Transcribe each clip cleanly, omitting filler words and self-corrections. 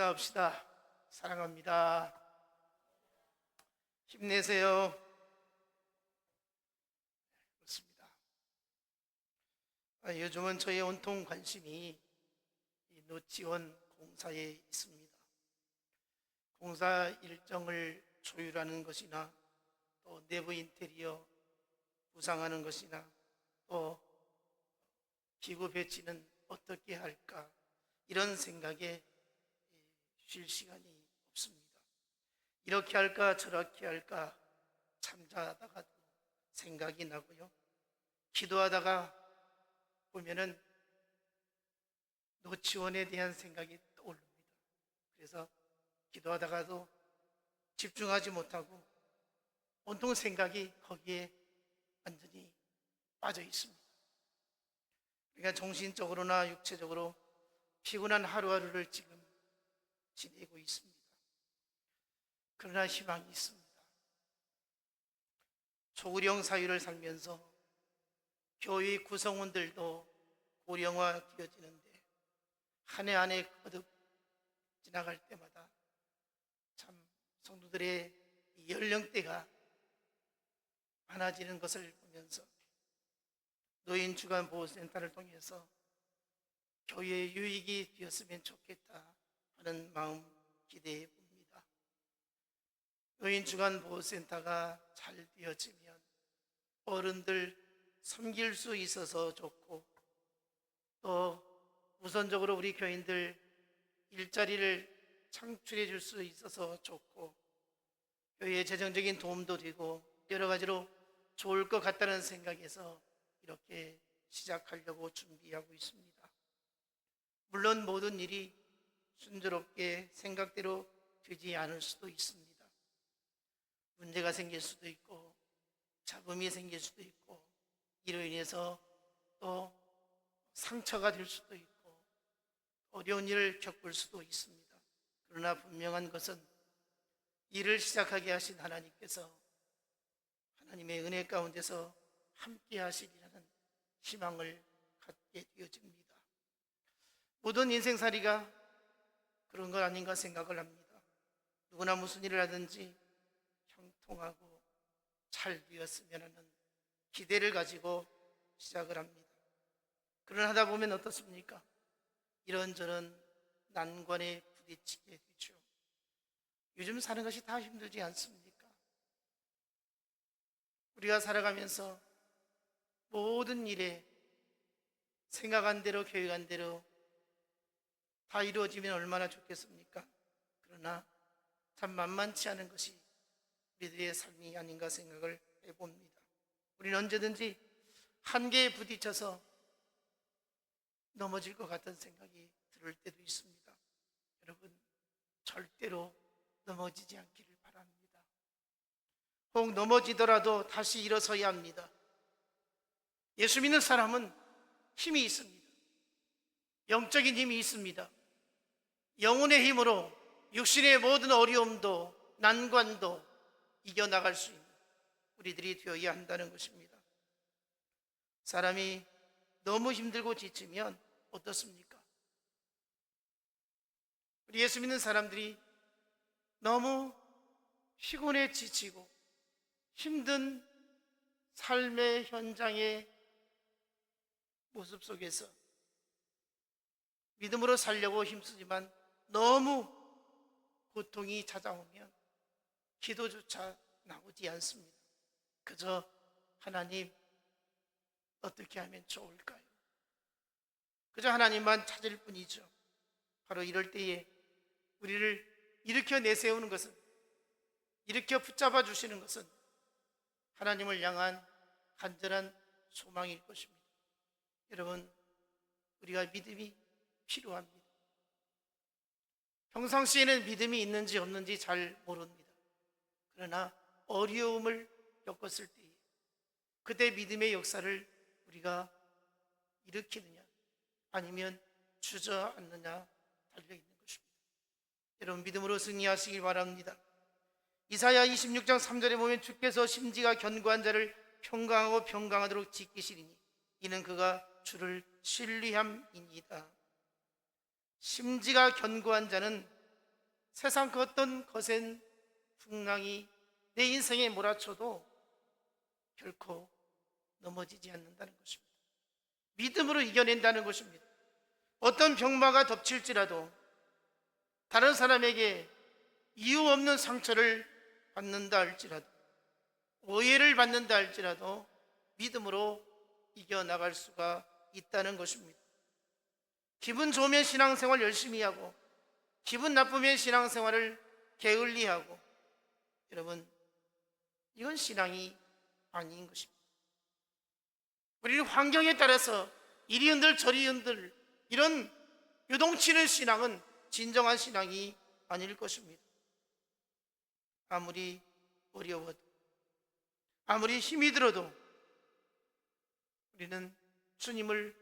인사합시다. 사랑합니다. 힘내세요. 그렇습니다. 요즘은 저의 온통 관심이 이 노치원 공사에 있습니다. 공사 일정을 조율하는 것이나 또 내부 인테리어 구상하는 것이나 또 기구 배치는 어떻게 할까, 이런 생각에 쉴 시간이 없습니다. 이렇게 할까 저렇게 할까 잠자다가도 생각이 나고요, 기도하다가 보면은 노치원에 대한 생각이 떠오릅니다. 그래서 기도하다가도 집중하지 못하고 온통 생각이 거기에 완전히 빠져 있습니다. 그러니까 정신적으로나 육체적으로 피곤한 하루하루를 지금 지내고 있습니다. 그러나 희망이 있습니다. 초고령 사회를 살면서 교회 구성원들도 고령화되어지는데 한 해 한 해 거듭 지나갈 때마다 참 성도들의 연령대가 많아지는 것을 보면서 노인 주간 보호센터를 통해서 교회의 유익이 되었으면 좋겠다 하는 마음 기대해 봅니다. 노인 주간 보호센터가 잘 되어지면 어른들 섬길 수 있어서 좋고, 또 우선적으로 우리 교인들 일자리를 창출해 줄 수 있어서 좋고, 교회의 재정적인 도움도 되고 여러 가지로 좋을 것 같다는 생각에서 이렇게 시작하려고 준비하고 있습니다. 물론 모든 일이 순조롭게 생각대로 되지 않을 수도 있습니다. 문제가 생길 수도 있고 잡음이 생길 수도 있고, 이로 인해서 또 상처가 될 수도 있고 어려운 일을 겪을 수도 있습니다. 그러나 분명한 것은 일을 시작하게 하신 하나님께서 하나님의 은혜 가운데서 함께 하시리라는 희망을 갖게 되어집니다. 모든 인생살이가 그런 것 아닌가 생각을 합니다. 누구나 무슨 일을 하든지 형통하고 잘 되었으면 하는 기대를 가지고 시작을 합니다. 그러나 하다 보면 어떻습니까? 이런저런 난관에 부딪히게 되죠. 요즘 사는 것이 다 힘들지 않습니까? 우리가 살아가면서 모든 일에 생각한 대로 계획한 대로 다 이루어지면 얼마나 좋겠습니까? 그러나 참 만만치 않은 것이 우리들의 삶이 아닌가 생각을 해봅니다. 우리는 언제든지 한계에 부딪혀서 넘어질 것 같은 생각이 들 때도 있습니다. 여러분, 절대로 넘어지지 않기를 바랍니다. 혹 넘어지더라도 다시 일어서야 합니다. 예수 믿는 사람은 힘이 있습니다. 영적인 힘이 있습니다. 영혼의 힘으로 육신의 모든 어려움도 난관도 이겨나갈 수 있는 우리들이 되어야 한다는 것입니다. 사람이 너무 힘들고 지치면 어떻습니까? 우리 예수 믿는 사람들이 너무 피곤해 지치고 힘든 삶의 현장의 모습 속에서 믿음으로 살려고 힘쓰지만 너무 고통이 찾아오면 기도조차 나오지 않습니다. 그저 하나님 어떻게 하면 좋을까요? 그저 하나님만 찾을 뿐이죠. 바로 이럴 때에 우리를 일으켜 내세우는 것은, 일으켜 붙잡아 주시는 것은 하나님을 향한 간절한 소망일 것입니다. 여러분, 우리가 믿음이 필요합니다. 평상시에는 믿음이 있는지 없는지 잘 모릅니다. 그러나 어려움을 겪었을 때 그때 믿음의 역사를 우리가 일으키느냐 아니면 주저앉느냐 달려있는 것입니다. 여러분, 믿음으로 승리하시길 바랍니다. 이사야 26장 3절에 보면 주께서 심지가 견고한 자를 평강하고 평강하도록 지키시리니 이는 그가 주를 신뢰함이니이다. 심지가 견고한 자는 세상 그 어떤 거센 풍랑이 내 인생에 몰아쳐도 결코 넘어지지 않는다는 것입니다. 믿음으로 이겨낸다는 것입니다. 어떤 병마가 덮칠지라도, 다른 사람에게 이유 없는 상처를 받는다 할지라도, 오해를 받는다 할지라도 믿음으로 이겨나갈 수가 있다는 것입니다. 기분 좋으면 신앙생활 열심히 하고, 기분 나쁘면 신앙생활을 게을리하고, 여러분, 이건 신앙이 아닌 것입니다. 우리는 환경에 따라서 이리 흔들 저리 흔들 이런 요동치는 신앙은 진정한 신앙이 아닐 것입니다. 아무리 어려워도, 아무리 힘이 들어도 우리는 주님을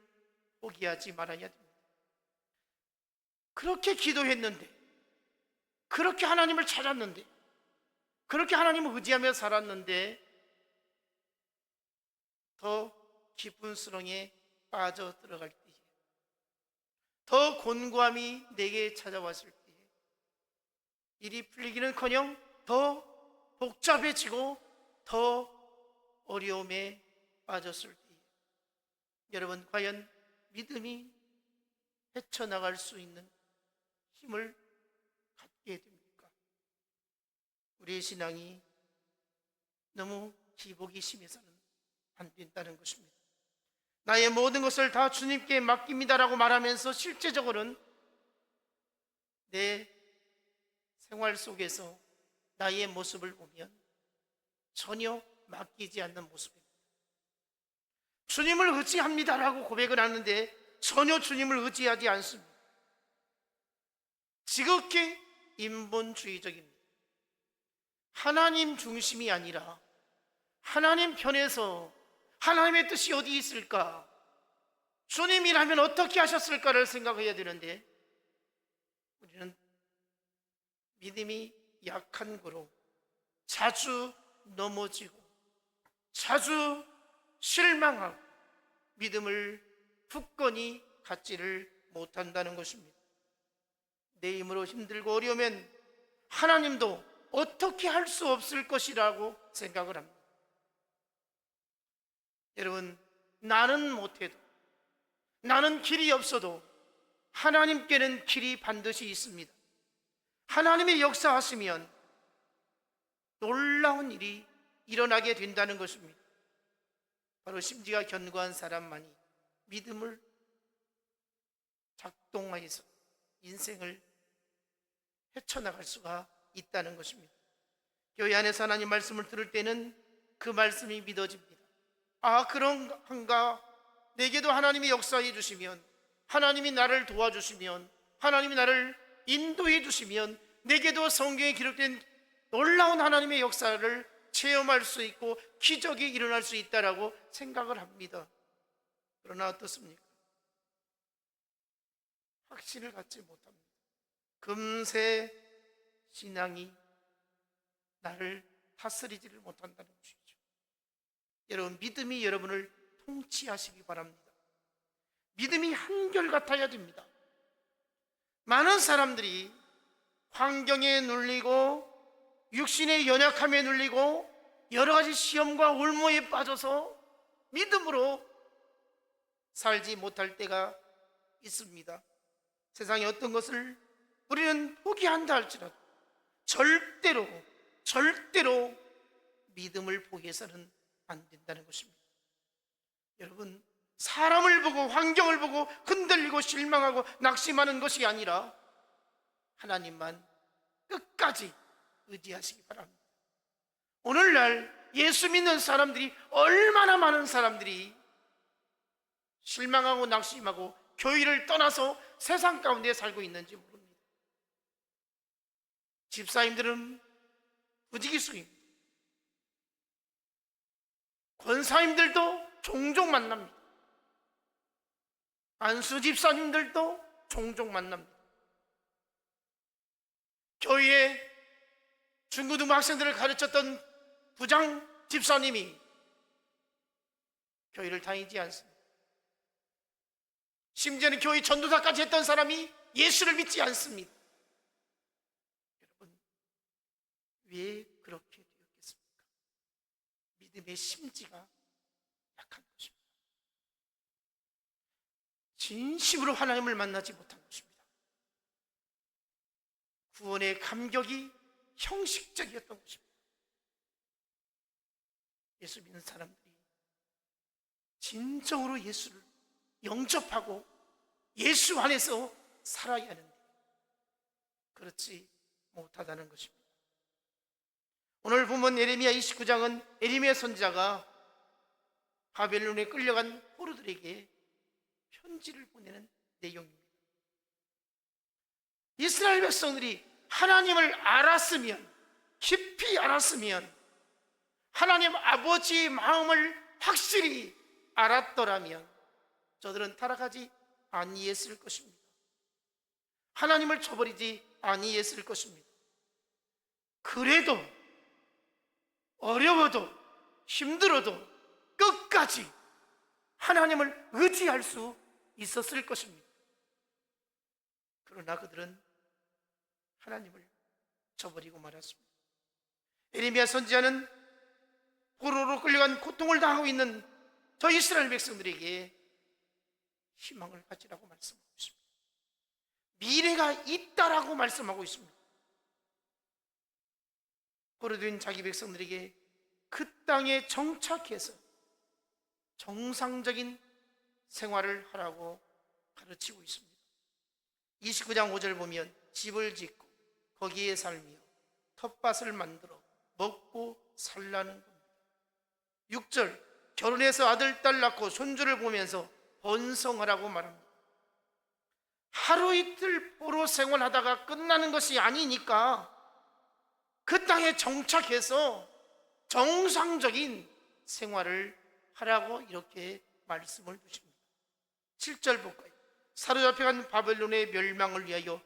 포기하지 말아야 됩니다. 그렇게 기도했는데, 그렇게 하나님을 찾았는데, 그렇게 하나님을 의지하며 살았는데 더 깊은 수렁에 빠져 들어갈 때에, 더 곤고함이 내게 찾아왔을 때에, 일이 풀리기는커녕 더 복잡해지고 더 어려움에 빠졌을 때에, 여러분, 과연 믿음이 헤쳐나갈 수 있는 힘을 갖게 됩니까? 우리의 신앙이 너무 기복이 심해서는 안 된다는 것입니다. 나의 모든 것을 다 주님께 맡깁니다라고 말하면서 실제적으로는 내 생활 속에서 나의 모습을 보면 전혀 맡기지 않는 모습입니다. 주님을 의지합니다라고 고백을 하는데 전혀 주님을 의지하지 않습니다. 지극히 인본주의적입니다. 하나님 중심이 아니라 하나님 편에서 하나님의 뜻이 어디 있을까? 주님이라면 어떻게 하셨을까를 생각해야 되는데, 우리는 믿음이 약한 거로 자주 넘어지고 자주 실망하고 믿음을 굳건히 갖지를 못한다는 것입니다. 내 힘으로 힘들고 어려우면 하나님도 어떻게 할 수 없을 것이라고 생각을 합니다. 여러분, 나는 못해도, 나는 길이 없어도 하나님께는 길이 반드시 있습니다. 하나님의 역사하시면 놀라운 일이 일어나게 된다는 것입니다. 바로 심지가 견고한 사람만이 믿음을 작동하여서 인생을 헤쳐나갈 수가 있다는 것입니다. 교회 안에서 하나님 말씀을 들을 때는 그 말씀이 믿어집니다. 아, 그런가? 내게도 하나님이 역사해 주시면, 하나님이 나를 도와주시면, 하나님이 나를 인도해 주시면 내게도 성경에 기록된 놀라운 하나님의 역사를 체험할 수 있고 기적이 일어날 수 있다라고 생각을 합니다. 그러나 어떻습니까? 확신을 갖지 못합니다. 금세 신앙이 나를 다스리지를 못한다는 것이죠. 여러분, 믿음이 여러분을 통치하시기 바랍니다. 믿음이 한결같아야 됩니다. 많은 사람들이 환경에 눌리고 육신의 연약함에 눌리고 여러 가지 시험과 올무에 빠져서 믿음으로 살지 못할 때가 있습니다. 세상의 어떤 것을 우리는 포기한다 할지라도 절대로 믿음을 포기해서는 안 된다는 것입니다. 여러분, 사람을 보고 환경을 보고 흔들리고 실망하고 낙심하는 것이 아니라 하나님만 끝까지 의지하시기 바랍니다. 오늘날 예수 믿는 사람들이, 얼마나 많은 사람들이 실망하고 낙심하고 교회를 떠나서 세상 가운데 살고 있는지 모릅니다. 집사님들은 부지기수입니다. 권사님들도 종종 만납니다. 안수 집사님들도 종종 만납니다. 교회에 중고등부 학생들을 가르쳤던 부장 집사님이 교회를 다니지 않습니다. 심지어는 교회 전도사까지 했던 사람이 예수를 믿지 않습니다. 심지가 약한 것입니다. 진심으로 하나님을 만나지 못한 것입니다. 구원의 감격이 형식적이었던 것입니다. 예수 믿는 사람들이 진정으로 예수를 영접하고 예수 안에서 살아야 하는데 그렇지 못하다는 것입니다. 오늘 본문 예레미야 29장은 예레미야 선지자가 바벨론에 끌려간 포로들에게 편지를 보내는 내용입니다. 이스라엘 백성들이 하나님을 알았으면, 깊이 알았으면, 하나님 아버지의 마음을 확실히 알았더라면 저들은 타락하지 아니했을 것입니다. 하나님을 저버리지 아니했을 것입니다. 그래도 어려워도 힘들어도 끝까지 하나님을 의지할 수 있었을 것입니다. 그러나 그들은 하나님을 저버리고 말았습니다. 예레미야 선지자는 포로로 끌려간 고통을 당하고 있는 저 이스라엘 백성들에게 희망을 가지라고 말씀하고 있습니다. 미래가 있다라고 말씀하고 있습니다. 포로된 자기 백성들에게 그 땅에 정착해서 정상적인 생활을 하라고 가르치고 있습니다. 29장 5절 보면 집을 짓고 거기에 살며 텃밭을 만들어 먹고 살라는 겁니다. 6절 결혼해서 아들, 딸 낳고 손주를 보면서 번성하라고 말합니다. 하루 이틀 포로 생활하다가 끝나는 것이 아니니까 그 땅에 정착해서 정상적인 생활을 하라고 이렇게 말씀을 주십니다. 7절 볼까요? 사로잡혀간 바벨론의 멸망을 위하여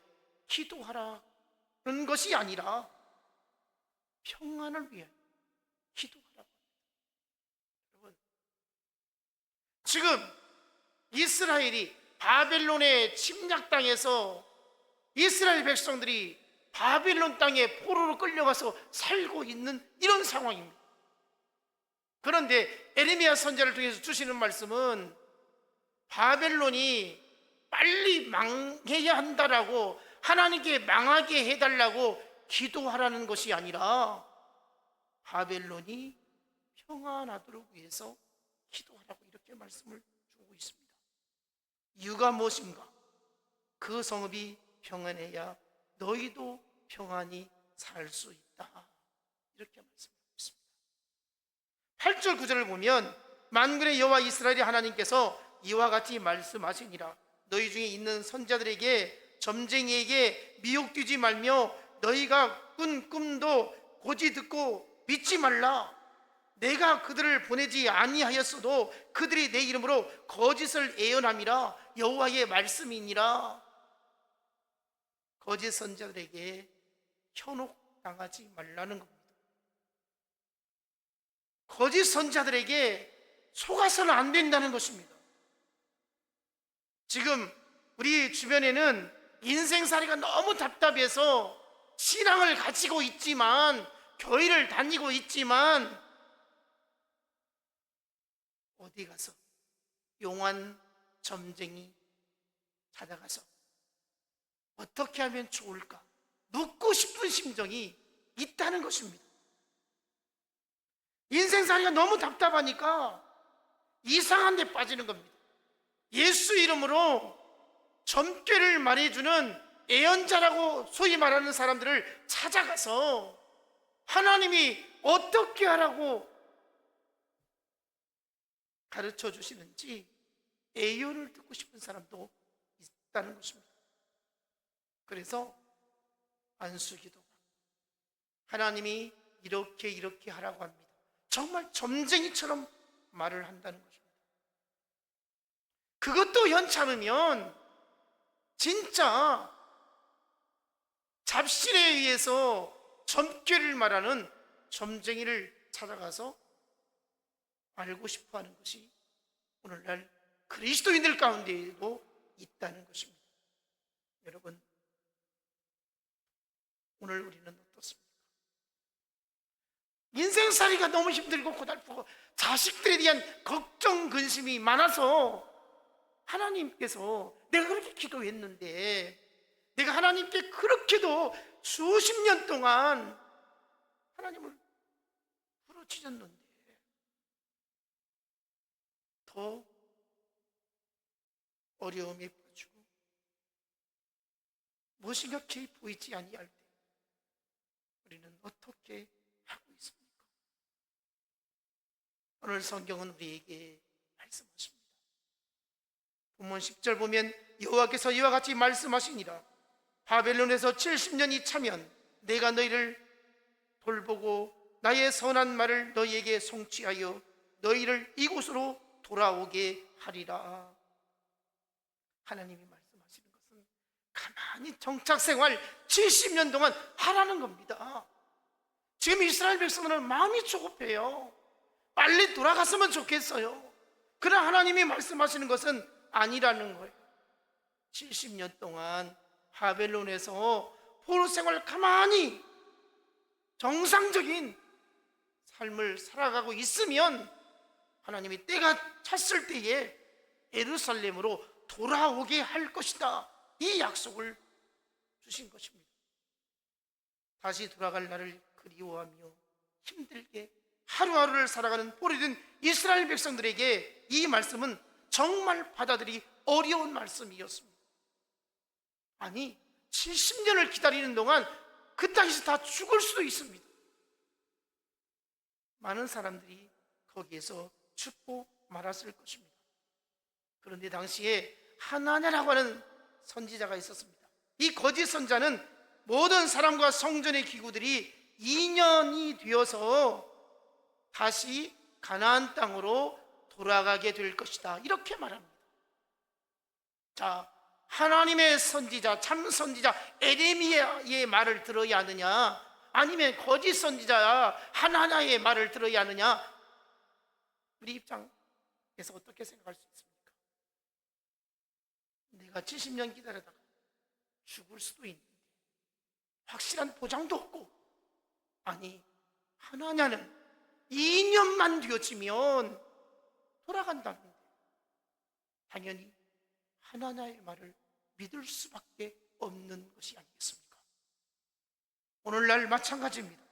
기도하라는 것이 아니라 평안을 위하여 기도하라고 합니다. 여러분, 지금 이스라엘이 바벨론의 침략당해서 이스라엘 백성들이 바벨론 땅에 포로로 끌려가서 살고 있는 이런 상황입니다. 그런데 에레미야 선지자를 통해서 주시는 말씀은 바벨론이 빨리 망해야 한다라고 하나님께 망하게 해달라고 기도하라는 것이 아니라 바벨론이 평안하도록 위해서 기도하라고 이렇게 말씀을 주고 있습니다. 이유가 무엇인가? 그 성읍이 평안해야 너희도 평안히 살 수 있다, 이렇게 말씀하고 있습니다. 8절 9절을 보면 만군의 여호와 이스라엘의 하나님께서 이와 같이 말씀하시니라. 너희 중에 있는 선자들에게 점쟁이에게 미혹되지 말며 너희가 꾼 꿈도 고지 듣고 믿지 말라. 내가 그들을 보내지 아니하였어도 그들이 내 이름으로 거짓을 예언함이라. 여호와의 말씀이니라. 거짓 선자들에게 현혹당하지 말라는 겁니다. 거짓 선자들에게 속아서는 안 된다는 것입니다. 지금 우리 주변에는 인생살이가 너무 답답해서 신앙을 가지고 있지만, 교회를 다니고 있지만 어디 가서 용한 점쟁이 찾아가서 어떻게 하면 좋을까 묻고 싶은 심정이 있다는 것입니다. 인생살이가 너무 답답하니까 이상한 데 빠지는 겁니다. 예수 이름으로 점괘를 말해주는 예언자라고 소위 말하는 사람들을 찾아가서 하나님이 어떻게 하라고 가르쳐 주시는지 예언을 듣고 싶은 사람도 있다는 것입니다. 그래서 안수기도 하나님이 이렇게 하라고 합니다. 정말 점쟁이처럼 말을 한다는 것입니다. 그것도 현찮으면 진짜 잡신에 의해서 점괘를 말하는 점쟁이를 찾아가서 알고 싶어하는 것이 오늘날 그리스도인들 가운데에도 있다는 것입니다. 여러분, 오늘 우리는 어떻습니까? 인생살이가 너무 힘들고 고달프고 자식들에 대한 걱정 근심이 많아서 하나님께서 내가 그렇게 기도했는데, 내가 하나님께 그렇게도 수십 년 동안 하나님을 부르짖었는데 더 어려움에 빠지고 무엇인가 기 보이지 아니할 때 우리는 어떻게 하고 있습니까? 오늘 성경은 우리에게 말씀하십니다. 본문 10절 보면 여호와께서 이와 같이 말씀하시니라. 바벨론에서 70년이 차면 내가 너희를 돌보고 나의 선한 말을 너희에게 성취하여 너희를 이곳으로 돌아오게 하리라. 하나님이 말씀하시는 것은 가만히 정착생활 70년 동안 하라는 겁니다. 지금 이스라엘 백성들은 마음이 조급해요. 빨리 돌아갔으면 좋겠어요. 그러나 하나님이 말씀하시는 것은 아니라는 거예요. 70년 동안 바벨론에서 포로 생활 가만히 정상적인 삶을 살아가고 있으면 하나님이 때가 찼을 때에 예루살렘으로 돌아오게 할 것이다, 이 약속을 주신 것입니다. 다시 돌아갈 날을 그리워하며 힘들게 하루하루를 살아가는 포로된 이스라엘 백성들에게 이 말씀은 정말 받아들이기 어려운 말씀이었습니다. 아니, 70년을 기다리는 동안 그 땅에서 다 죽을 수도 있습니다. 많은 사람들이 거기에서 죽고 말았을 것입니다. 그런데 당시에 하나냐라고 하는 선지자가 있었습니다. 이 거짓 선자는 모든 사람과 성전의 기구들이 2년이 되어서 다시 가나안 땅으로 돌아가게 될 것이다, 이렇게 말합니다. 자, 하나님의 선지자, 참 선지자 에레미야의 말을 들어야 하느냐, 아니면 거짓 선지자 하나냐의 말을 들어야 하느냐, 우리 입장에서 어떻게 생각할 수 있습니까? 내가 70년 기다리다가 죽을 수도 있는데 확실한 보장도 없고, 아니, 하나냐는 2년만 뒤어지면 돌아간다는데 당연히 하나냐의 말을 믿을 수밖에 없는 것이 아니겠습니까? 오늘날 마찬가지입니다.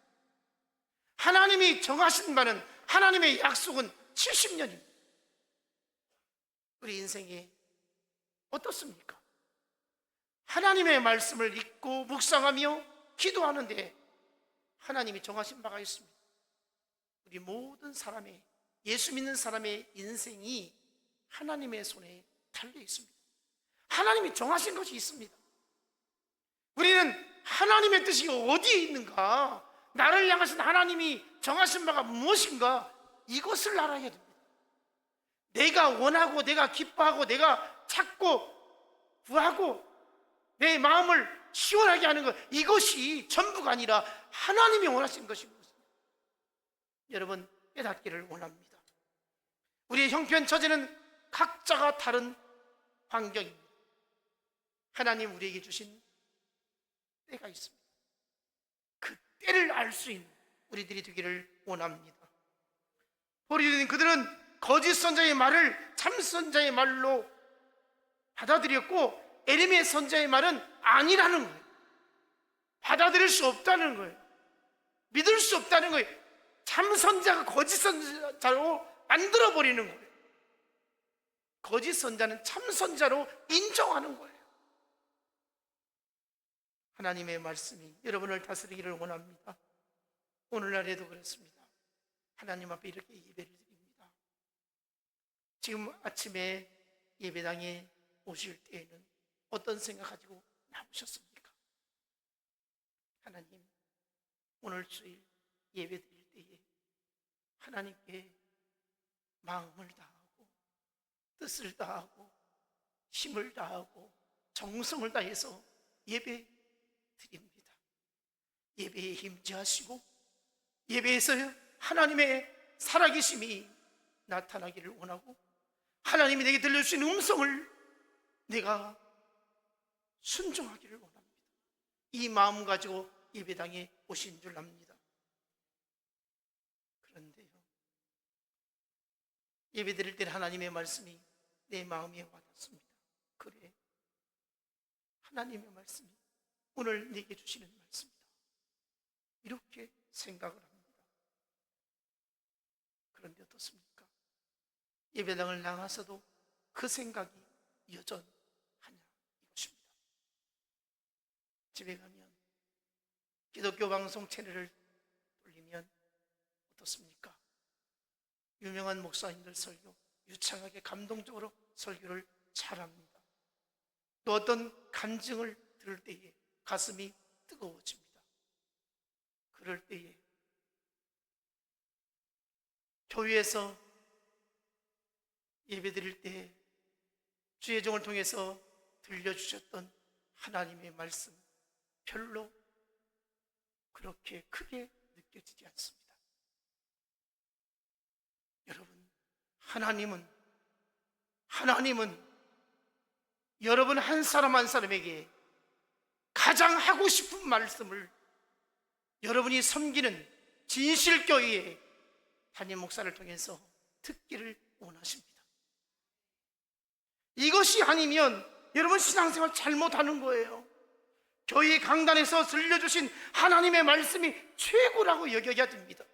하나님이 정하신 바는, 하나님의 약속은 70년입니다. 우리 인생에 어떻습니까? 하나님의 말씀을 읽고 묵상하며 기도하는데 하나님이 정하신 바가 있습니다. 우리 모든 사람의, 예수 믿는 사람의 인생이 하나님의 손에 달려 있습니다. 하나님이 정하신 것이 있습니다. 우리는 하나님의 뜻이 어디에 있는가, 나를 향하신 하나님이 정하신 바가 무엇인가, 이것을 알아야 됩니다. 내가 원하고 내가 기뻐하고 내가 찾고 구하고 내 마음을 시원하게 하는 것, 이것이 전부가 아니라 하나님이 원하신 것입니다. 여러분, 깨닫기를 원합니다. 우리의 형편 처지는 각자가 다른 환경입니다. 하나님 우리에게 주신 때가 있습니다. 그 때를 알 수 있는 우리들이 되기를 원합니다. 포로된 그들은 거짓 선자의 말을 참 선자의 말로 받아들였고, 에레미야 선자의 말은 아니라는 거예요. 받아들일 수 없다는 거예요. 믿을 수 없다는 거예요. 참 선자가 거짓 선자로 만들어버리는 거예요. 거짓 선자는 참 선자로 인정하는 거예요. 하나님의 말씀이 여러분을 다스리기를 원합니다. 오늘날에도 그렇습니다. 하나님 앞에 이렇게 예배를 드립니다. 지금 아침에 예배당에 오실 때에는 어떤 생각 가지고 나오셨습니까? 하나님, 오늘 주일 예배 드릴 때에 하나님께 마음을 다하고 뜻을 다하고 힘을 다하고 정성을 다해서 예배 드립니다. 예배에 힘지하시고 예배에서 하나님의 살아계심이 나타나기를 원하고, 하나님이 내게 들려주신 음성을 내가 순종하기를 원합니다. 이 마음 가지고 예배당에 오신 줄 압니다. 예배 드릴 때는 하나님의 말씀이 내 마음에 와닿습니다. 그래, 하나님의 말씀이 오늘 내게 주시는 말씀이다, 이렇게 생각을 합니다. 그런데 어떻습니까? 예배당을 나가서도 그 생각이 여전하냐, 이것입니다. 집에 가면 기독교 방송 채널을 돌리면 어떻습니까? 유명한 목사님들 설교, 유창하게 감동적으로 설교를 잘합니다. 또 어떤 간증을 들을 때에 가슴이 뜨거워집니다. 그럴 때에 교회에서 예배드릴 때 주의 종을 통해서 들려주셨던 하나님의 말씀, 별로 그렇게 크게 느껴지지 않습니다. 여러분, 하나님은 여러분 한 사람 한 사람에게 가장 하고 싶은 말씀을 여러분이 섬기는 진실교회의 담임 목사를 통해서 듣기를 원하십니다. 이것이 아니면 여러분 신앙생활 잘못하는 거예요. 교회 강단에서 들려주신 하나님의 말씀이 최고라고 여겨야 됩니다.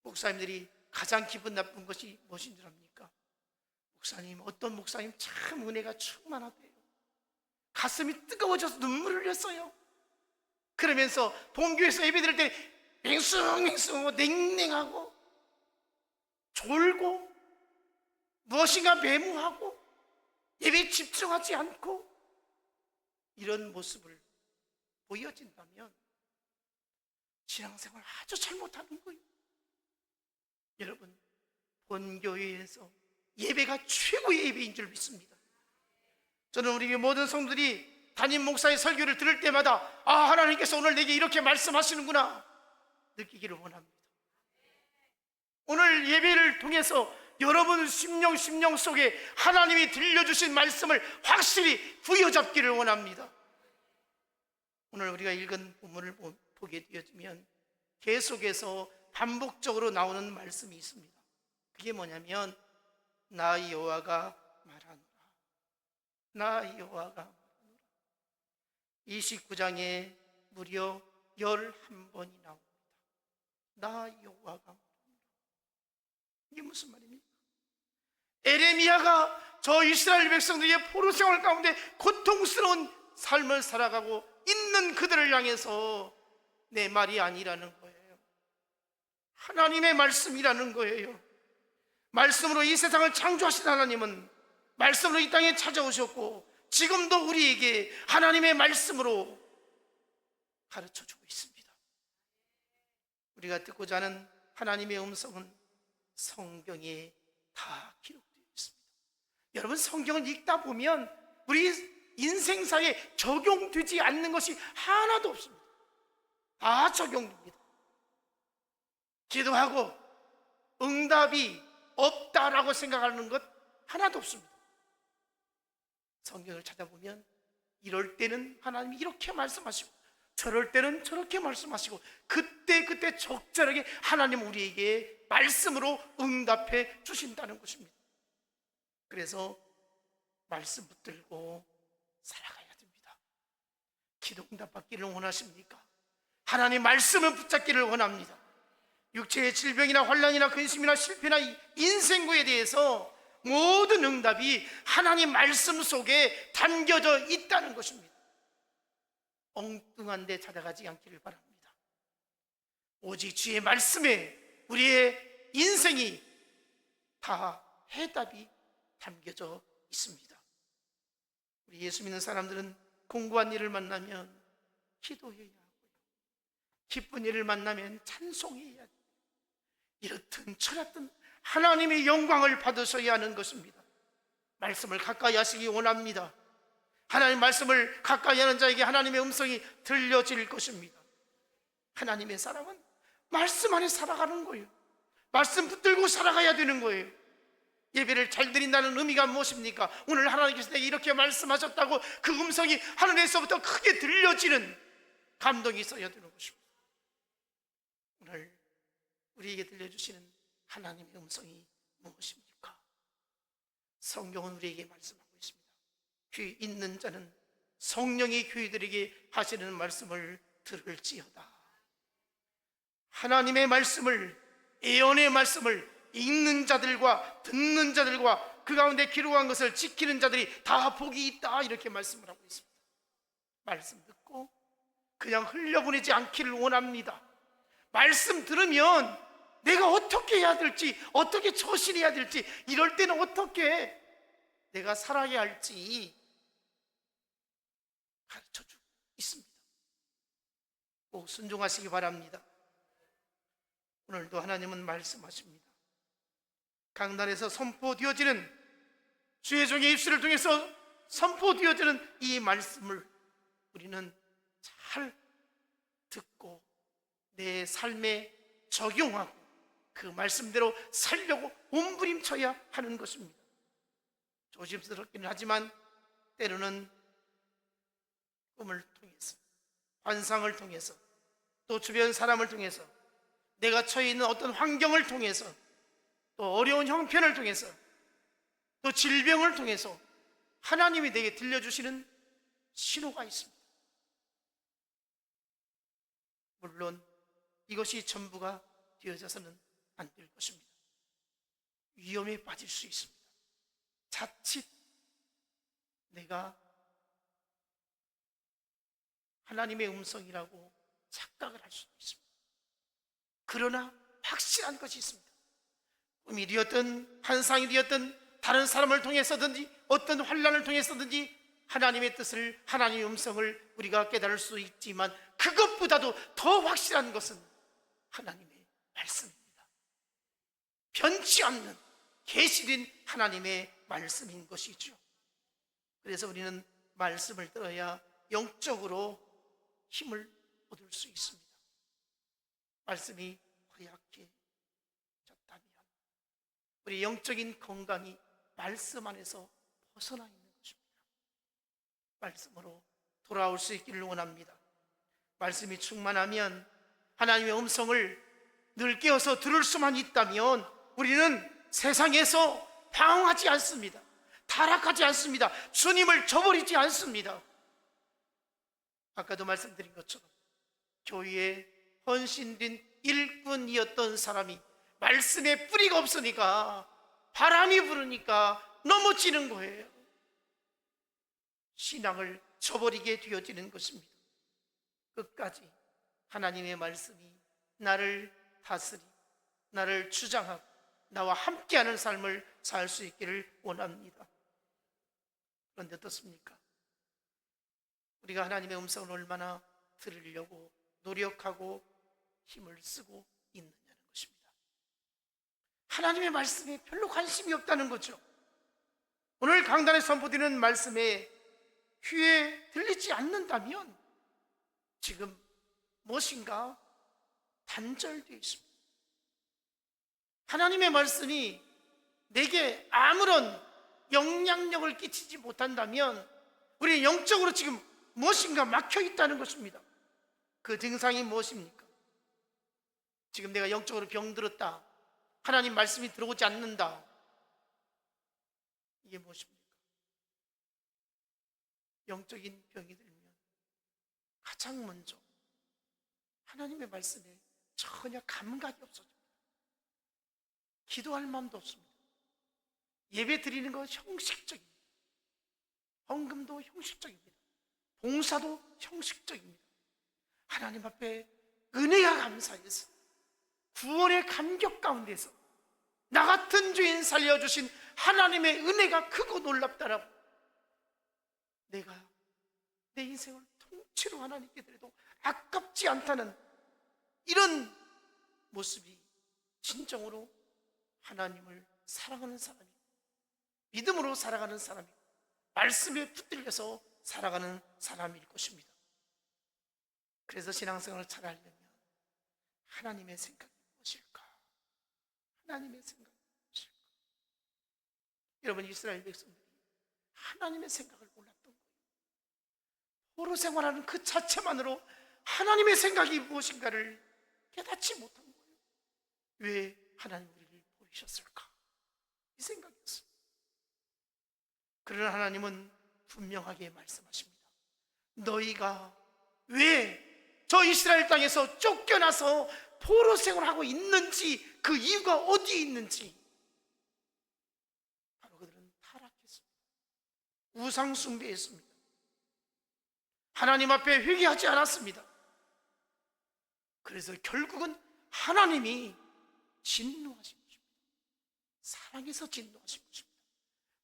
목사님들이 가장 기분 나쁜 것이 무엇인 줄 압니까? 목사님, 어떤 목사님 참 은혜가 충만하대요. 가슴이 뜨거워져서 눈물을 흘렸어요. 그러면서 본교에서 예배드릴 때 맹숭맹숭하고 냉랭하고 졸고 무엇인가 매무하고 예배에 집중하지 않고 이런 모습을 보여진다면 신앙생활 아주 잘못하는 거예요. 여러분, 본교회에서 예배가 최고의 예배인 줄 믿습니다. 저는 우리 모든 성도들이 담임 목사의 설교를 들을 때마다 하나님께서 오늘 내게 이렇게 말씀하시는구나 느끼기를 원합니다. 오늘 예배를 통해서 여러분 심령 속에 하나님이 들려주신 말씀을 확실히 부여잡기를 원합니다. 오늘 우리가 읽은 본문을 보게 되어지면 계속해서 반복적으로 나오는 말씀이 있습니다. 그게 뭐냐면 나 여호와가 말하노라, 나 여호와가 말하노라. 29장에 무려 11번이 나옵니다. 나 여호와가 말하노라. 이게 무슨 말입니까? 에레미야가 저 이스라엘 백성들의 포로 생활 가운데 고통스러운 삶을 살아가고 있는 그들을 향해서 내 말이 아니라는 거예요. 하나님의 말씀이라는 거예요. 말씀으로 이 세상을 창조하신 하나님은 말씀으로 이 땅에 찾아오셨고 지금도 우리에게 하나님의 말씀으로 가르쳐주고 있습니다. 우리가 듣고자 하는 하나님의 음성은 성경에 다 기록되어 있습니다. 여러분, 성경을 읽다 보면 우리 인생사에 적용되지 않는 것이 하나도 없습니다. 다 적용됩니다. 기도하고 응답이 없다라고 생각하는 것 하나도 없습니다. 성경을 찾아보면 이럴 때는 하나님이 이렇게 말씀하시고 저럴 때는 저렇게 말씀하시고 그때 적절하게 하나님 우리에게 말씀으로 응답해 주신다는 것입니다. 그래서 말씀 붙들고 살아가야 됩니다. 기도 응답 받기를 원하십니까? 하나님 말씀을 붙잡기를 원합니다. 육체의 질병이나 환난이나 근심이나 실패나 인생고에 대해서 모든 응답이 하나님 말씀 속에 담겨져 있다는 것입니다. 엉뚱한 데 찾아가지 않기를 바랍니다. 오직 주의 말씀에 우리의 인생이 다 해답이 담겨져 있습니다. 우리 예수 믿는 사람들은 공고한 일을 만나면 기도해야 하고요, 기쁜 일을 만나면 찬송해야 합니다. 이렇든 저렇든 하나님의 영광을 받으셔야 하는 것입니다. 말씀을 가까이 하시기 원합니다. 하나님 말씀을 가까이 하는 자에게 하나님의 음성이 들려질 것입니다. 하나님의 사람은 말씀 안에 살아가는 거예요. 말씀 붙들고 살아가야 되는 거예요. 예배를 잘 드린다는 의미가 무엇입니까? 오늘 하나님께서 내게 이렇게 말씀하셨다고 그 음성이 하늘에서부터 크게 들려지는 감동이 있어야 되는 것입니다. 오늘 우리에게 들려주시는 하나님의 음성이 무엇입니까? 성경은 우리에게 말씀하고 있습니다. 귀 있는 자는 성령이 교회들에게 하시는 말씀을 들을지어다. 하나님의 말씀을, 예언의 말씀을 읽는 자들과 듣는 자들과 그 가운데 기록한 것을 지키는 자들이 다 복이 있다, 이렇게 말씀을 하고 있습니다. 말씀 듣고 그냥 흘려보내지 않기를 원합니다. 말씀 들으면 내가 어떻게 해야 될지, 어떻게 처신해야 될지, 이럴 때는 어떻게 내가 살아야 할지 가르쳐주고 있습니다. 꼭 순종하시기 바랍니다. 오늘도 하나님은 말씀하십니다. 강단에서 선포되어지는, 주의 종의 입술을 통해서 선포되어지는 이 말씀을 우리는 잘 듣고 내 삶에 적용하고 그 말씀대로 살려고 몸부림쳐야 하는 것입니다. 조심스럽기는 하지만 때로는 꿈을 통해서, 환상을 통해서, 또 주변 사람을 통해서, 내가 처해 있는 어떤 환경을 통해서, 또 어려운 형편을 통해서, 또 질병을 통해서 하나님이 내게 들려주시는 신호가 있습니다. 물론 이것이 전부가 되어져서는 안 될 것입니다. 위험에 빠질 수 있습니다. 자칫 내가 하나님의 음성이라고 착각을 할 수도 있습니다. 그러나 확실한 것이 있습니다. 꿈이 되었든 환상이 되었든 다른 사람을 통해서든지 어떤 환난을 통해서든지 하나님의 뜻을, 하나님의 음성을 우리가 깨달을 수 있지만 그것보다도 더 확실한 것은 하나님의 말씀입니다. 변치 않는 계시된 하나님의 말씀인 것이죠. 그래서 우리는 말씀을 들어야 영적으로 힘을 얻을 수 있습니다. 말씀이 허약해졌다면 우리 영적인 건강이 말씀 안에서 벗어나 있는 것입니다. 말씀으로 돌아올 수 있기를 원합니다. 말씀이 충만하면 하나님의 음성을 늘 깨어서 들을 수만 있다면 우리는 세상에서 방황하지 않습니다. 타락하지 않습니다. 주님을 저버리지 않습니다. 아까도 말씀드린 것처럼 교회에 헌신된 일꾼이었던 사람이 말씀에 뿌리가 없으니까, 바람이 부르니까 넘어지는 거예요. 신앙을 저버리게 되어지는 것입니다. 끝까지 하나님의 말씀이 나를 다스리, 나를 주장하고 나와 함께하는 삶을 살 수 있기를 원합니다. 그런데 어떻습니까? 우리가 하나님의 음성을 얼마나 들으려고 노력하고 힘을 쓰고 있느냐는 것입니다. 하나님의 말씀에 별로 관심이 없다는 거죠. 오늘 강단에 선포되는 말씀에 귀에 들리지 않는다면 지금 무엇인가 단절되어 있습니다. 하나님의 말씀이 내게 아무런 영향력을 끼치지 못한다면 우리 영적으로 지금 무엇인가 막혀 있다는 것입니다. 그 증상이 무엇입니까? 지금 내가 영적으로 병들었다, 하나님 말씀이 들어오지 않는다, 이게 무엇입니까? 영적인 병이 들면 가장 먼저 하나님의 말씀에 전혀 감각이 없어집니다. 기도할 마음도 없습니다. 예배 드리는 건 형식적입니다. 헌금도 형식적입니다. 봉사도 형식적입니다. 하나님 앞에 은혜가 감사해서, 구원의 감격 가운데서 나 같은 죄인 살려주신 하나님의 은혜가 크고 놀랍다라고, 내가 내 인생을 통째로 하나님께 드려도 아깝지 않다는 이런 모습이 진정으로 하나님을 사랑하는 사람이, 믿음으로 살아가는 사람이, 말씀에 붙들려서 살아가는 사람일 것입니다. 그래서 신앙생활을 잘하려면 하나님의 생각이 무엇일까? 하나님의 생각이 무엇일까? 여러분, 이스라엘 백성들이 하나님의 생각을 몰랐던 거예요. 포로 생활하는 그 자체만으로 하나님의 생각이 무엇인가를 깨닫지 못한 거예요. 왜 하나님 우리를 버리셨을까? 이 생각이었어요. 그러나 하나님은 분명하게 말씀하십니다. 너희가 왜 저 이스라엘 땅에서 쫓겨나서 포로 생활하고 있는지, 그 이유가 어디에 있는지. 바로 그들은 타락했습니다. 우상 숭배했습니다. 하나님 앞에 회개하지 않았습니다. 그래서 결국은 하나님이 진노하신 것입니다. 사랑해서 진노하신 것입니다.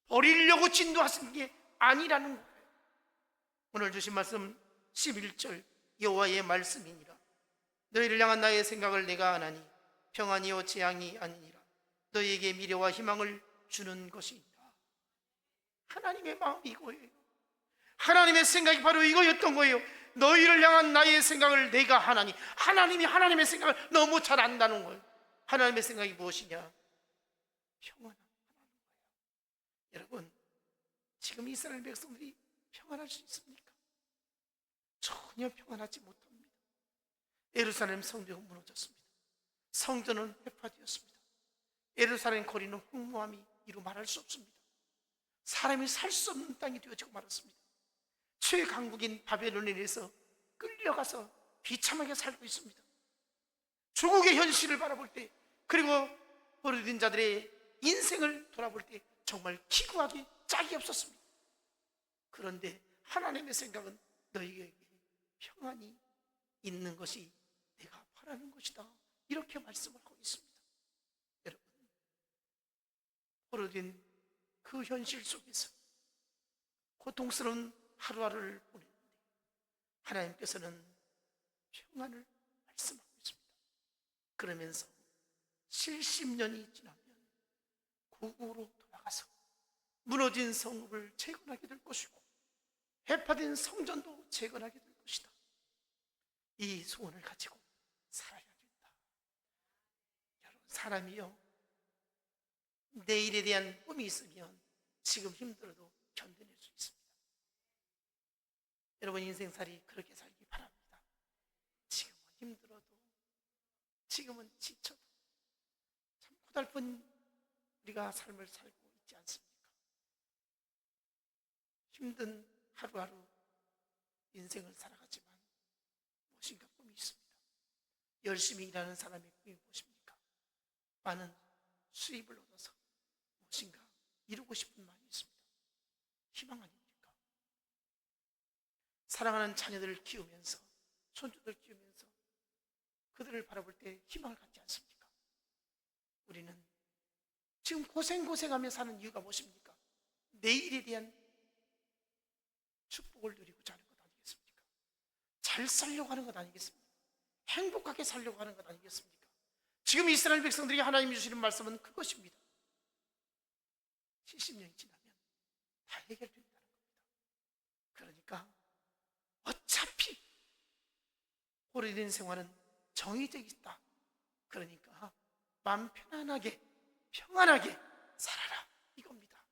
버리려고 진노하신 게 아니라는 거예요. 오늘 주신 말씀 11절 여호와의 말씀이니라. 너희를 향한 나의 생각을 내가 아나니 평안이요 재앙이 아니니라. 너희에게 미래와 희망을 주는 것이니라. 하나님의 마음이 이거예요. 하나님의 생각이 바로 이거였던 거예요. 너희를 향한 나의 생각을 내가 하나니. 하나님이 하나님의 생각을 너무 잘 안다는 거예요. 하나님의 생각이 무엇이냐? 평안한 거예요. 여러분, 지금 이스라엘 백성들이 평안할 수 있습니까? 전혀 평안하지 못합니다. 예루살렘 성벽은 무너졌습니다. 성전은 회파되었습니다. 예루살렘 거리는 황무함이 이루 말할 수 없습니다. 사람이 살 수 없는 땅이 되어지고 말았습니다. 최강국인 바벨론에 의해서 끌려가서 비참하게 살고 있습니다. 조국의 현실을 바라볼 때, 그리고 버려진 자들의 인생을 돌아볼 때 정말 기구하기 짝이 없었습니다. 그런데 하나님의 생각은 너희에게 평안이 있는 것이 내가 바라는 것이다, 이렇게 말씀을 하고 있습니다. 여러분, 버려진 그 현실 속에서 고통스러운 하루하루를 보냈는데 하나님께서는 평안을 말씀하고 있습니다. 그러면서 70년이 지나면 고국으로 돌아가서 무너진 성읍을 재건하게 될 것이고 해파된 성전도 재건하게 될 것이다. 이 소원을 가지고 살아야 된다. 여러분, 사람이요, 내일에 대한 꿈이 있으면 지금 힘들어도 견뎌낼 수 있습니다. 여러분, 인생살이 그렇게 살기 바랍니다. 지금은 힘들어도, 지금은 지쳐도 참 고달픈 우리가 삶을 살고 있지 않습니까? 힘든 하루하루 인생을 살아가지만 무엇인가 꿈이 있습니다. 열심히 일하는 사람의 꿈이 무엇입니까? 많은 수입을 얻어서 무엇인가 이루고 싶은 마음이 있습니다. 희망 아닙니까? 사랑하는 자녀들을 키우면서, 손주들 키우면서 그들을 바라볼 때 희망을 갖지 않습니까? 우리는 지금 고생하며 사는 이유가 무엇입니까? 내일에 대한 축복을 누리고자 하는 것 아니겠습니까? 잘 살려고 하는 것 아니겠습니까? 행복하게 살려고 하는 것 아니겠습니까? 지금 이스라엘 백성들이 하나님이 주시는 말씀은 그것입니다. 70년이 지나면 다 해결된다는 겁니다. 그러니까 어차피 오래된 생활은 정해져 있다. 그러니까 마음 편안하게 평안하게 살아라, 이겁니다.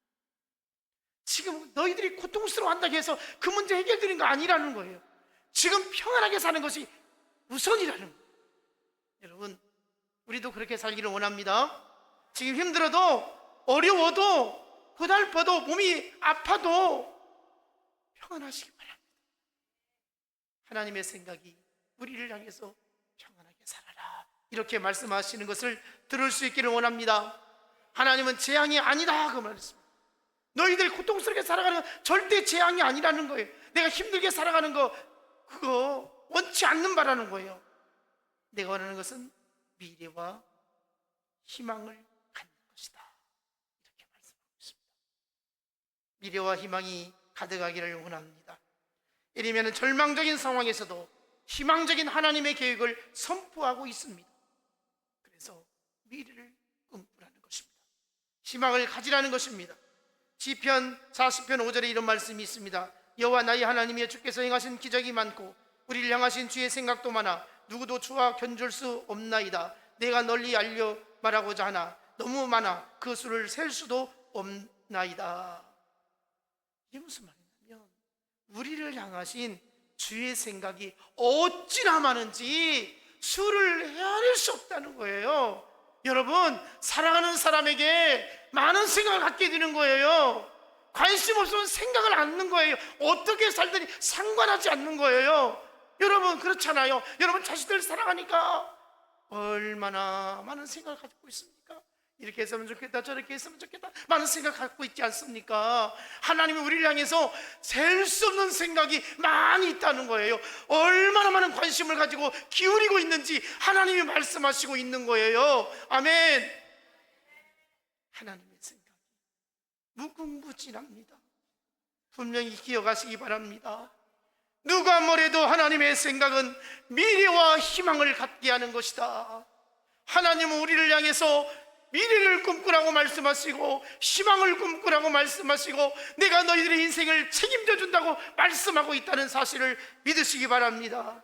지금 너희들이 고통스러워한다고 해서 그 문제 해결되는 거 아니라는 거예요. 지금 평안하게 사는 것이 우선이라는 거예요. 여러분, 우리도 그렇게 살기를 원합니다. 지금 힘들어도, 어려워도, 고달퍼도, 몸이 아파도 평안하시기 바랍니다. 하나님의 생각이 우리를 향해서 평안하게 살아라, 이렇게 말씀하시는 것을 들을 수 있기를 원합니다. 하나님은 재앙이 아니다, 그 말씀. 너희들이 고통스럽게 살아가는 건 절대 재앙이 아니라는 거예요. 내가 힘들게 살아가는 거, 그거 원치 않는 바라는 거예요. 내가 원하는 것은 미래와 희망을 갖는 것이다, 이렇게 말씀하고 있습니다. 미래와 희망이 가득하기를 원합니다. 이러면 절망적인 상황에서도 희망적인 하나님의 계획을 선포하고 있습니다. 그래서 미래를 꿈꾸라는 것입니다. 희망을 가지라는 것입니다. 시편 40편 5절에 이런 말씀이 있습니다. 여호와 나의 하나님이여, 주께서 행하신 기적이 많고 우리를 향하신 주의 생각도 많아 누구도 주와 견줄 수 없나이다. 내가 널리 알려 말하고자 하나 너무 많아 그 수를 셀 수도 없나이다. 이게 무슨 말이냐면 우리를 향하신 주의 생각이 어찌나 많은지 수를 헤아릴 수 없다는 거예요. 여러분, 사랑하는 사람에게 많은 생각을 갖게 되는 거예요. 관심 없으면 생각을 않는 거예요. 어떻게 살든지 상관하지 않는 거예요. 여러분 그렇잖아요. 여러분 자식들 사랑하니까 얼마나 많은 생각을 가지고 있습니까? 이렇게 했으면 좋겠다, 저렇게 했으면 좋겠다, 많은 생각 갖고 있지 않습니까? 하나님이 우리를 향해서 셀 수 없는 생각이 많이 있다는 거예요. 얼마나 많은 관심을 가지고 기울이고 있는지 하나님이 말씀하시고 있는 거예요. 아멘. 하나님의 생각이 무궁무진합니다. 분명히 기억하시기 바랍니다. 누가 뭐래도 하나님의 생각은 미래와 희망을 갖게 하는 것이다. 하나님은 우리를 향해서 미래를 꿈꾸라고 말씀하시고 희망을 꿈꾸라고 말씀하시고 내가 너희들의 인생을 책임져 준다고 말씀하고 있다는 사실을 믿으시기 바랍니다.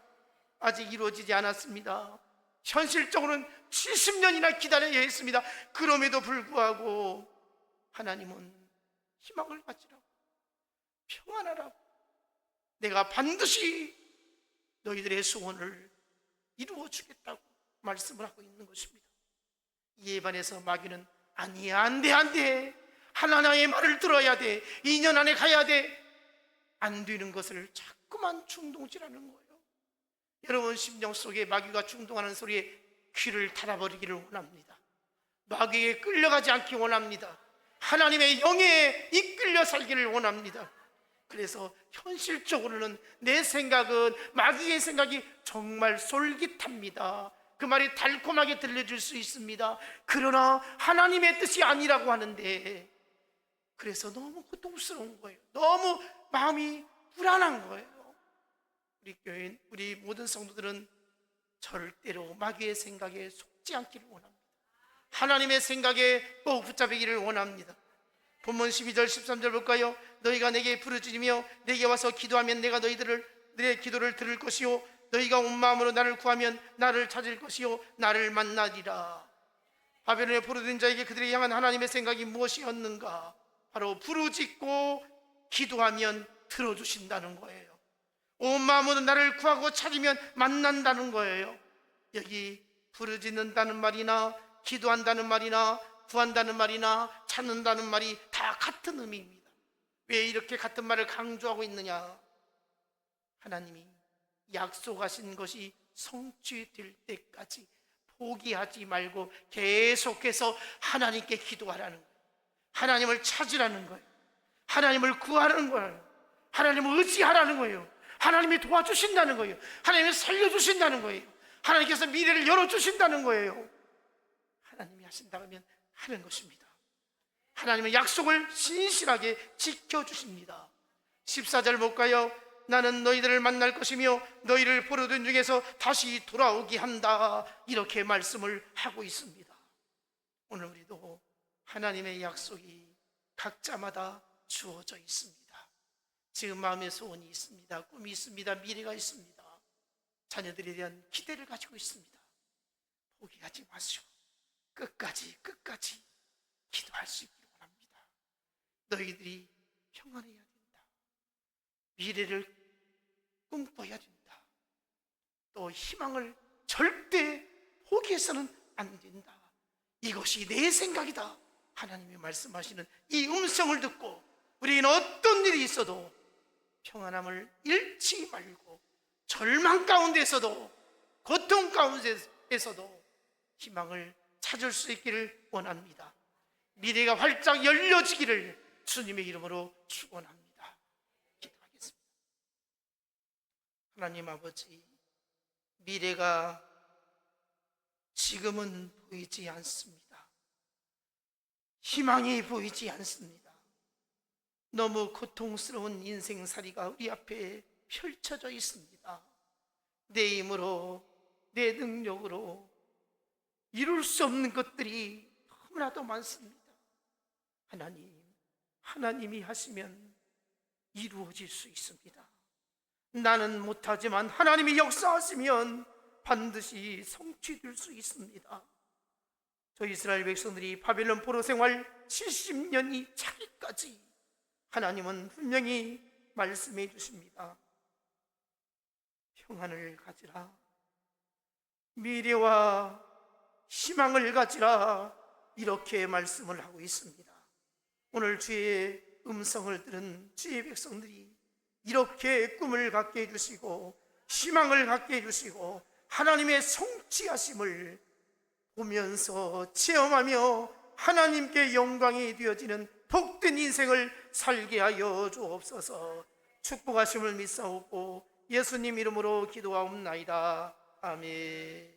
아직 이루어지지 않았습니다. 현실적으로는 70년이나 기다려야 했습니다. 그럼에도 불구하고 하나님은 희망을 가지라고, 평안하라고, 내가 반드시 너희들의 소원을 이루어 주겠다고 말씀을 하고 있는 것입니다. 이에 반해서 마귀는 아니야, 안돼, 하나님의 말을 들어야 돼, 2년 안에 가야 돼, 안 되는 것을 자꾸만 충동질하는 거예요. 여러분 심령 속에 마귀가 충동하는 소리에 귀를 닫아버리기를 원합니다. 마귀에게 끌려가지 않기 원합니다. 하나님의 영에 이끌려 살기를 원합니다. 그래서 현실적으로는 내 생각은 마귀의 생각이 정말 솔깃합니다. 그 말이 달콤하게 들려줄 수 있습니다. 그러나 하나님의 뜻이 아니라고 하는데, 그래서 너무 고통스러운 거예요. 너무 마음이 불안한 거예요. 우리 교인, 우리 모든 성도들은 절대로 마귀의 생각에 속지 않기를 원합니다. 하나님의 생각에 꼭 붙잡히기를 원합니다. 본문 12절 13절 볼까요? 너희가 내게 부르짖으며 내게 와서 기도하면 내가 내 기도를 들을 것이요 너희가 온 마음으로 나를 구하면 나를 찾을 것이요 나를 만나리라. 바벨론에 포로된 자에게 그들이 향한 하나님의 생각이 무엇이었는가? 바로 부르짖고 기도하면 들어주신다는 거예요. 온 마음으로 나를 구하고 찾으면 만난다는 거예요. 여기 부르짖는다는 말이나 기도한다는 말이나 구한다는 말이나 찾는다는 말이 다 같은 의미입니다. 왜 이렇게 같은 말을 강조하고 있느냐? 하나님이 약속하신 것이 성취될 때까지 포기하지 말고 계속해서 하나님께 기도하라는 거예요. 하나님을 찾으라는 거예요. 하나님을 구하라는 거예요. 하나님을 의지하라는 거예요. 하나님이 도와주신다는 거예요. 하나님이 살려주신다는 거예요. 하나님께서 미래를 열어주신다는 거예요. 하나님이 하신다고 하면 하는 것입니다. 하나님의 약속을 신실하게 지켜주십니다. 14절 볼까요? 나는 너희들을 만날 것이며 너희를 포로된 중에서 다시 돌아오게 한다, 이렇게 말씀을 하고 있습니다. 오늘 우리도 하나님의 약속이 각자마다 주어져 있습니다. 지금 마음의 소원이 있습니다. 꿈이 있습니다. 미래가 있습니다. 자녀들에 대한 기대를 가지고 있습니다. 포기하지 마시고 끝까지 기도할 수 있기를 원합니다. 너희들이 평안해야 된다. 미래를 꿈꿔야 된다. 또 희망을 절대 포기해서는 안 된다. 이것이 내 생각이다. 하나님이 말씀하시는 이 음성을 듣고 우리는 어떤 일이 있어도 평안함을 잃지 말고 절망 가운데서도 고통 가운데서도 희망을 찾을 수 있기를 원합니다. 미래가 활짝 열려지기를 주님의 이름으로 축원합니다. 기도하겠습니다. 하나님 아버지, 미래가 지금은 보이지 않습니다. 희망이 보이지 않습니다. 너무 고통스러운 인생살이가 우리 앞에 펼쳐져 있습니다. 내 힘으로, 내 능력으로 이룰 수 없는 것들이 너무나도 많습니다. 하나님이 하시면 이루어질 수 있습니다. 나는 못하지만 하나님이 역사하시면 반드시 성취될 수 있습니다. 저 이스라엘 백성들이 바벨론 포로 생활 70년이 차기까지 하나님은 분명히 말씀해 주십니다. 평안을 가지라, 미래와 희망을 가지라, 이렇게 말씀을 하고 있습니다. 오늘 주의 음성을 들은 주의 백성들이 이렇게 꿈을 갖게 해주시고 희망을 갖게 해주시고 하나님의 성취하심을 보면서 체험하며 하나님께 영광이 되어지는 복된 인생을 살게 하여 주옵소서. 축복하심을 믿사옵고 예수님 이름으로 기도하옵나이다. 아멘.